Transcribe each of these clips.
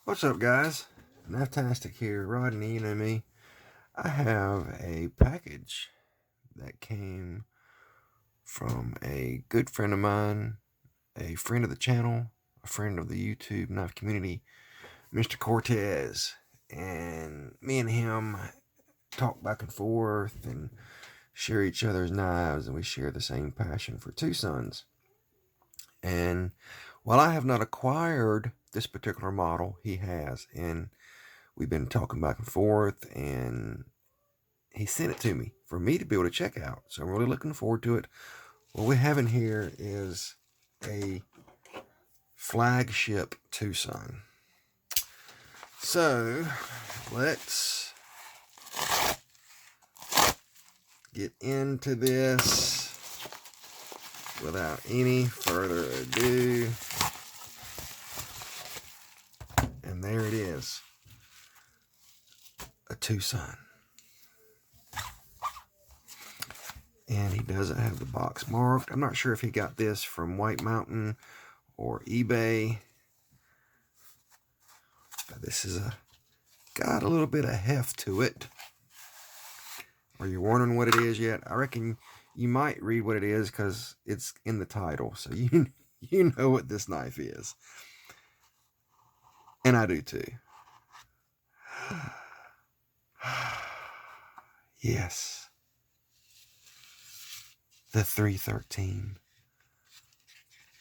What's up, guys? Naftastic here. Rodney, you know me. I have a package that came from a good friend of mine, a friend of the channel, a friend of the YouTube knife community, Mr. Cortez. And me and him talk back and forth and share each other's knives, and we share the same passion for Twosuns. And while I have not acquired this particular model, he has. And we've been talking back and forth, and he sent it to me for me to be able to check out. So I'm really looking forward to it. What we have in here is a flagship Twosun. So let's get into this without any further ado. And there it is, a Twosun. And he doesn't have the box marked. I'm not sure if he got this from White Mountain or eBay. But this is got a little bit of heft to it. Are you wondering what it is yet? I reckon you might read what it is because it's in the title. So you know what this knife is. And I do too. Yes. The 313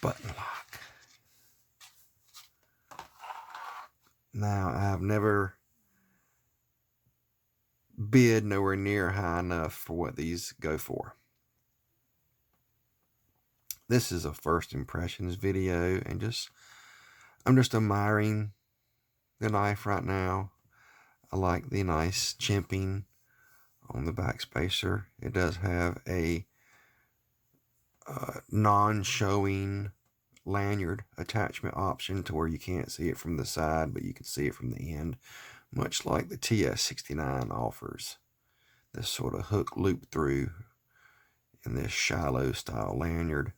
Buttonlock. Now, I've never bid nowhere near high enough for what these go for. This is a first impressions video, and I'm just admiring the knife right now. I like the nice chimping on the back spacer. It does have a non-showing lanyard attachment option to where you can't see it from the side, but you can see it from the end, much like the TS313 offers. This sort of hook loop through in this Shiloh style lanyard.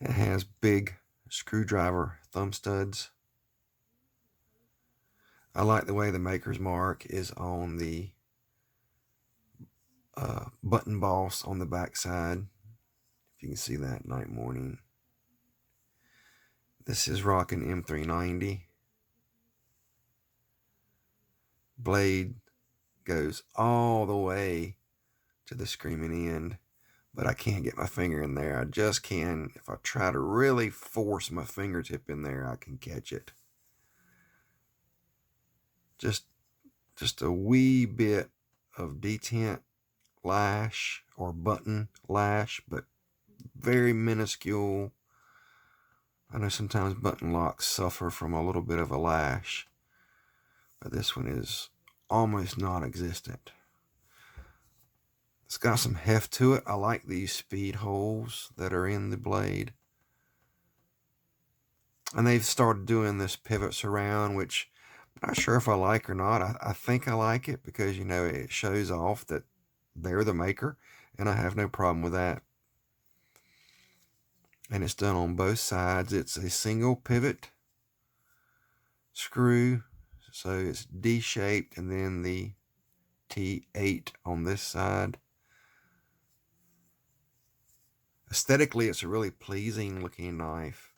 It has big screwdriver thumb studs. I like the way the maker's mark is on the button boss on the back side. If you can see that, night morning. This is rocking M390. Blade goes all the way to the screaming end, but I can't get my finger in there. I just can. If I try to really force my fingertip in there, I can catch it. Just a wee bit of detent lash or button lash, but very minuscule. I know sometimes button locks suffer from a little bit of a lash, but this one is almost non-existent. It's got some heft to it. I like these speed holes that are in the blade. And they've started doing this pivot surround, which I'm not sure if I like or not. I think I like it because, you know, it shows off that they're the maker, and I have no problem with that. And it's done on both sides. It's a single pivot screw, so it's D-shaped, and then the T8 on this side. Aesthetically, it's a really pleasing looking knife.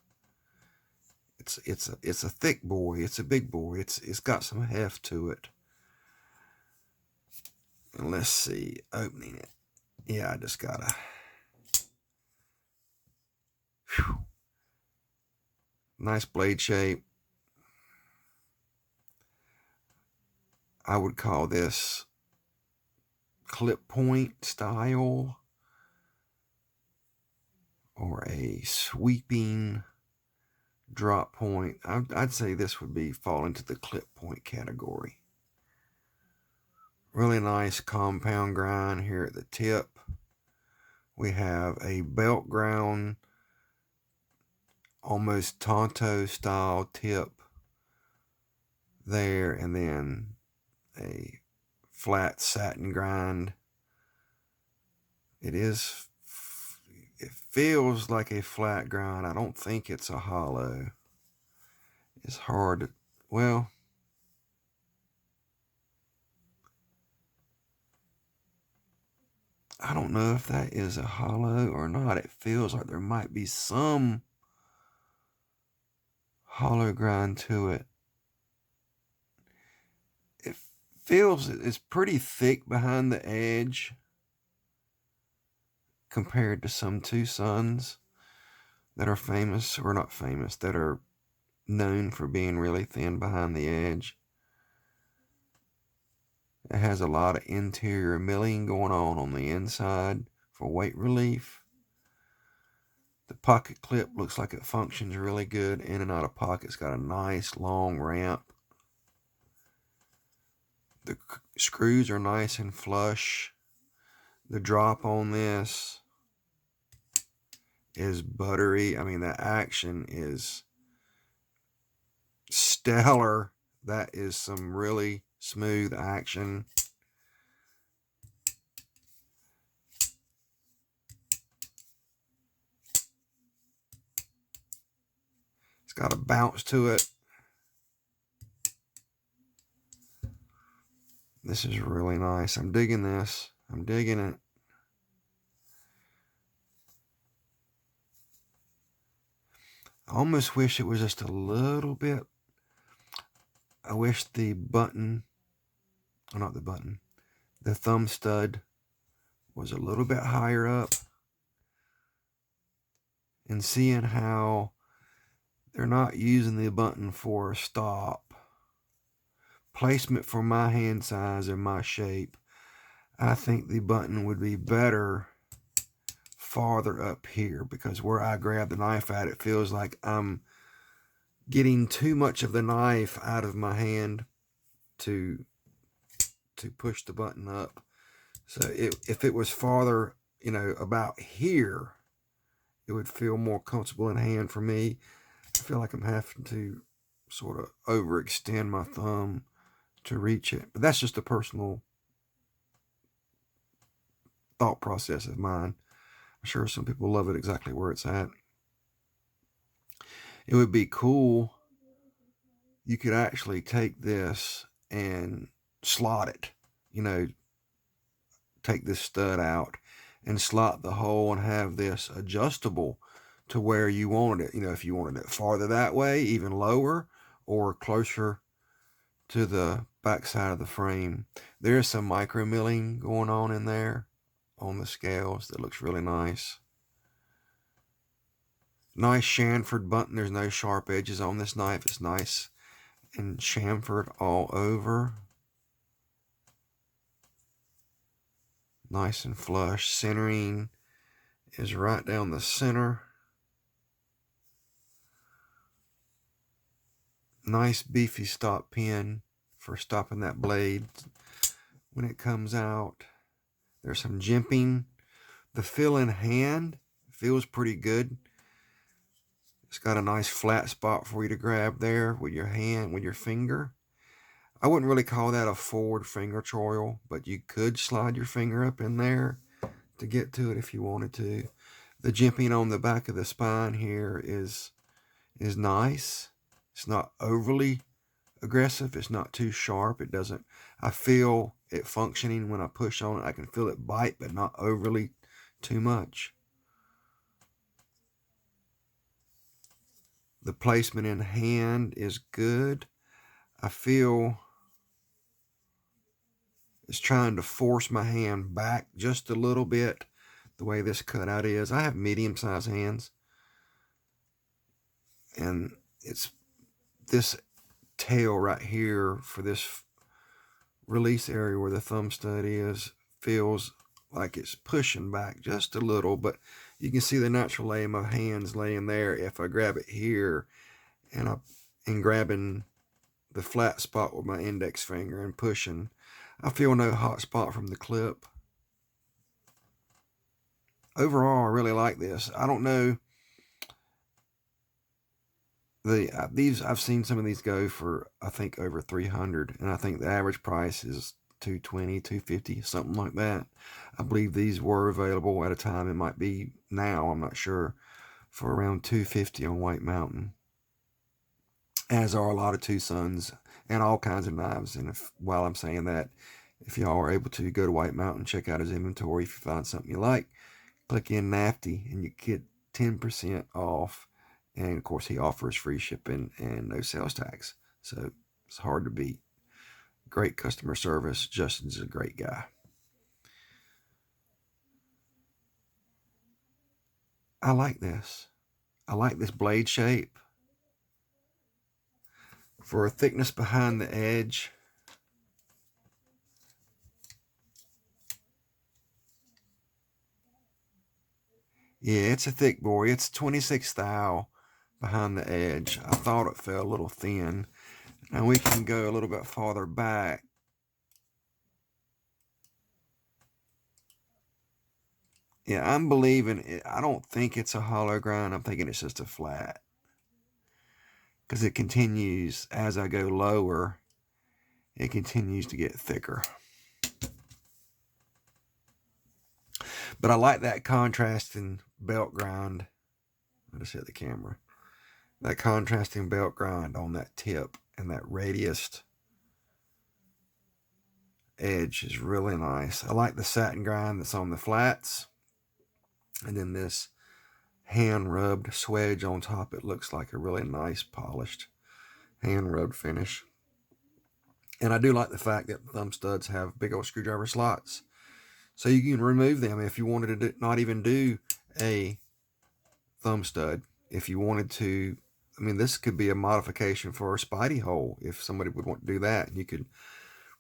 It's a thick boy. It's a big boy. It's got some heft to it. And let's see, opening it. Yeah, I just gotta. Whew. Nice blade shape. I would call this clip point style, or a sweeping drop point. I'd say this would fall into the clip point category. Really nice compound grind here at the tip. We have a belt ground, almost Tonto style tip there, and then a flat satin grind. It feels like a flat grind. I don't think it's a hollow. It's hard to, well, I don't know if that is a hollow or not. It feels like there might be some hollow grind to it. It feels it's pretty thick behind the edge compared to some Twosuns that are famous, or not famous, that are known for being really thin behind the edge. It has a lot of interior milling going on the inside for weight relief. The pocket clip looks like it functions really good in and out of pocket. It's got a nice long ramp. The screws are nice and flush. The drop on this is buttery. I mean, the action is stellar. That is some really smooth action. It's got a bounce to it. This is really nice. I'm digging this. I'm digging it. I almost wish it was just a little bit. I wish the button, or not the button, the thumb stud was a little bit higher up. And seeing how they're not using the button for a stop. Placement for my hand size and my shape, I think the button would be better farther up here, because where I grab the knife at, it feels like I'm getting too much of the knife out of my hand to push the button up. So if it was farther, about here, it would feel more comfortable in hand for me. I feel like I'm having to sort of overextend my thumb to reach it. But that's just a personal thought process of mine. I'm sure some people love it exactly where it's at. It would be cool. You could actually take this and slot it, take this stud out and slot the hole and have this adjustable to where you wanted it. If you wanted it farther that way, even lower, or closer to the back side of the frame. There's some micro milling going on in there on the scales that looks really nice. Nice chamfered button. There's no sharp edges on this knife. It's nice and chamfered all over. Nice and flush. Centering is right down the center. Nice beefy stop pin for stopping that blade when it comes out. There's some jimping. The feel in hand feels pretty good. It's got a nice flat spot for you to grab there with your hand, with your finger. I wouldn't really call that a forward finger choil, but you could slide your finger up in there to get to it if you wanted to. The jimping on the back of the spine here is nice. It's not overly aggressive. It's not too sharp. It doesn't, I feel it functioning when I push on it. I can feel it bite, but not overly too much. The placement in hand is good. I feel it's trying to force my hand back just a little bit, the way this cutout is. I have medium-sized hands, and it's this tail right here for this release area where the thumb stud is, feels like it's pushing back just a little, but you can see the natural lay of my hands laying there. If I grab it here and grabbing the flat spot with my index finger and pushing, I feel no hot spot from the clip. Overall, I really like this. I don't know. I've seen some of these go for, I think, over $300, and I think the average price is $220, $250, something like that. I believe these were available at a time. It might be now, I'm not sure, for around $250 on White Mountain. as are a lot of Twosuns and all kinds of knives. And while I'm saying that, if y'all are able to go to White Mountain, check out his inventory. If you find something you like, click in NAFTY and you get 10% off. And of course, he offers free shipping and no sales tax. So it's hard to beat. Great customer service. Justin's a great guy. I like this. I like this blade shape. For a thickness behind the edge, yeah, it's a thick boy. It's 26 thou behind the edge. I thought it fell a little thin. Now we can go a little bit farther back. Yeah, I'm believing it. I don't think it's a hollow grind. I'm thinking it's just a flat. Because it continues, as I go lower, it continues to get thicker. But I like that contrasting belt grind. I'll just hit the camera. That contrasting belt grind on that tip and that radiused edge is really nice. I like the satin grind that's on the flats. And then this hand rubbed swedge on top. It looks like a really nice polished hand rubbed finish. And I do like the fact that thumb studs have big old screwdriver slots. So you can remove them if you wanted to not even do a thumb stud. If you wanted to, I mean, this could be a modification for a Spidey hole if somebody would want to do that. You could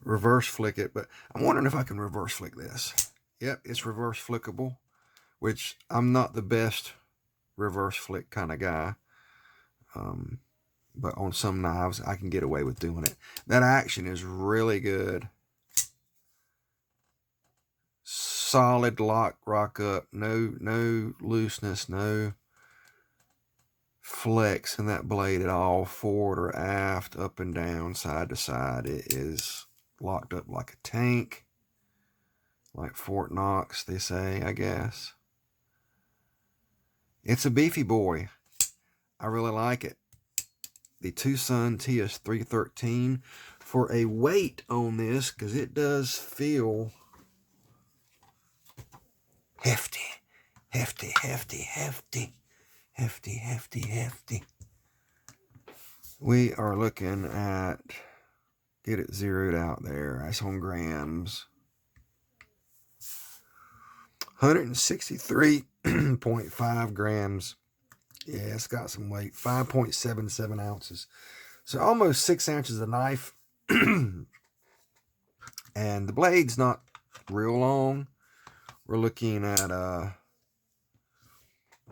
reverse flick it, but I'm wondering if I can reverse flick this. Yep, it's reverse flickable, which I'm not the best reverse flick kind of guy. But on some knives, I can get away with doing it. That action is really good. Solid lock, rock up. No looseness, no flex in that blade at all. Forward or aft, up and down, side to side. It is locked up like a tank. Like Fort Knox, they say, I guess. It's a beefy boy. I really like it. The Twosun TS313 for a weight on this, because it does feel hefty. We are looking at, get it zeroed out there, that's on grams. 163.5 grams. Yeah, it's got some weight. 5.77 ounces. So almost 6 ounces of knife. And the blade's not real long. We're looking at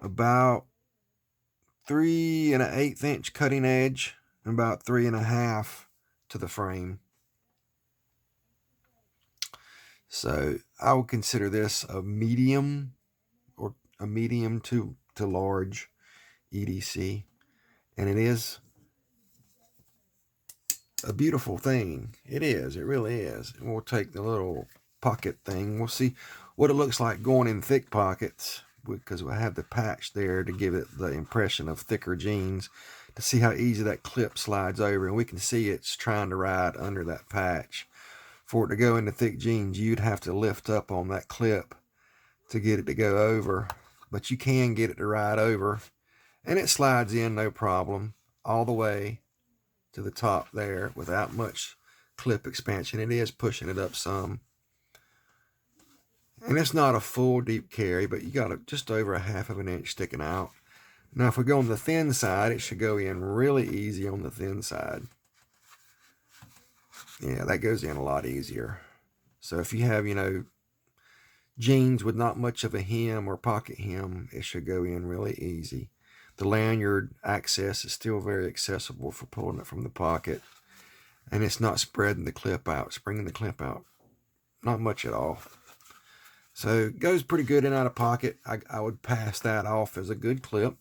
about 3 1/8 inch cutting edge and about 3 1/2 to the frame. So I would consider this a medium, or a medium to large EDC. And it is a beautiful thing. It is. It really is. And we'll take the little pocket thing. We'll see what it looks like going in thick pockets, because we have the patch there to give it the impression of thicker jeans, to see how easy that clip slides over. And we can see it's trying to ride under that patch. For it to go into thick jeans, you'd have to lift up on that clip to get it to go over. But you can get it to ride over. And it slides in no problem all the way to the top there without much clip expansion. It is pushing it up some. And it's not a full deep carry, but you got just over 1/2 inch sticking out. Now, if we go on the thin side, it should go in really easy on the thin side. Yeah, that goes in a lot easier. So if you have, jeans with not much of a hem or pocket hem, it should go in really easy. The lanyard access is still very accessible for pulling it from the pocket. And it's not spreading the clip out, springing the clip out. Not much at all. So it goes pretty good in out of pocket. I would pass that off as a good clip.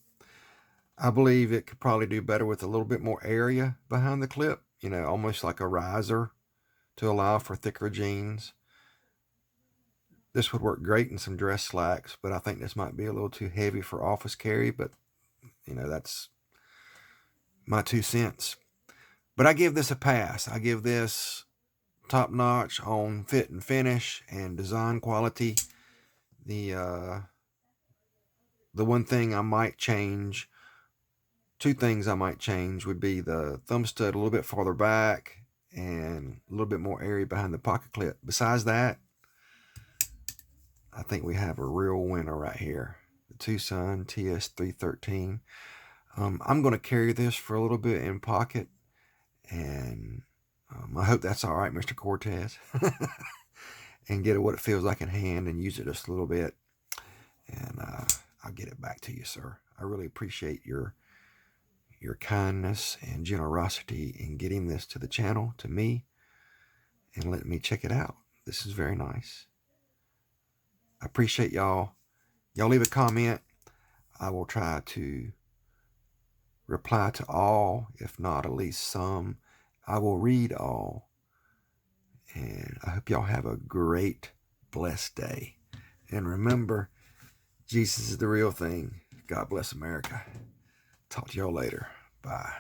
I believe it could probably do better with a little bit more area behind the clip. Almost like a riser to allow for thicker jeans. This would work great in some dress slacks, but I think this might be a little too heavy for office carry. But, that's my 2 cents. But I give this a pass. I give this top notch on fit and finish and design quality. The one thing I might change, two things I might change would be the thumb stud a little bit farther back and a little bit more area behind the pocket clip. Besides that, I think we have a real winner right here. The Twosun TS313. I'm going to carry this for a little bit in pocket, and I hope that's all right, Mr. Cortez. And get it what it feels like in hand and use it just a little bit. And I'll get it back to you, sir. I really appreciate your kindness and generosity in getting this to the channel, to me, and letting me check it out. This is very nice. I appreciate y'all. Y'all leave a comment. I will try to reply to all, if not at least some. I will read all. And I hope y'all have a great, blessed day. And remember, Jesus is the real thing. God bless America. Talk to y'all later. Bye.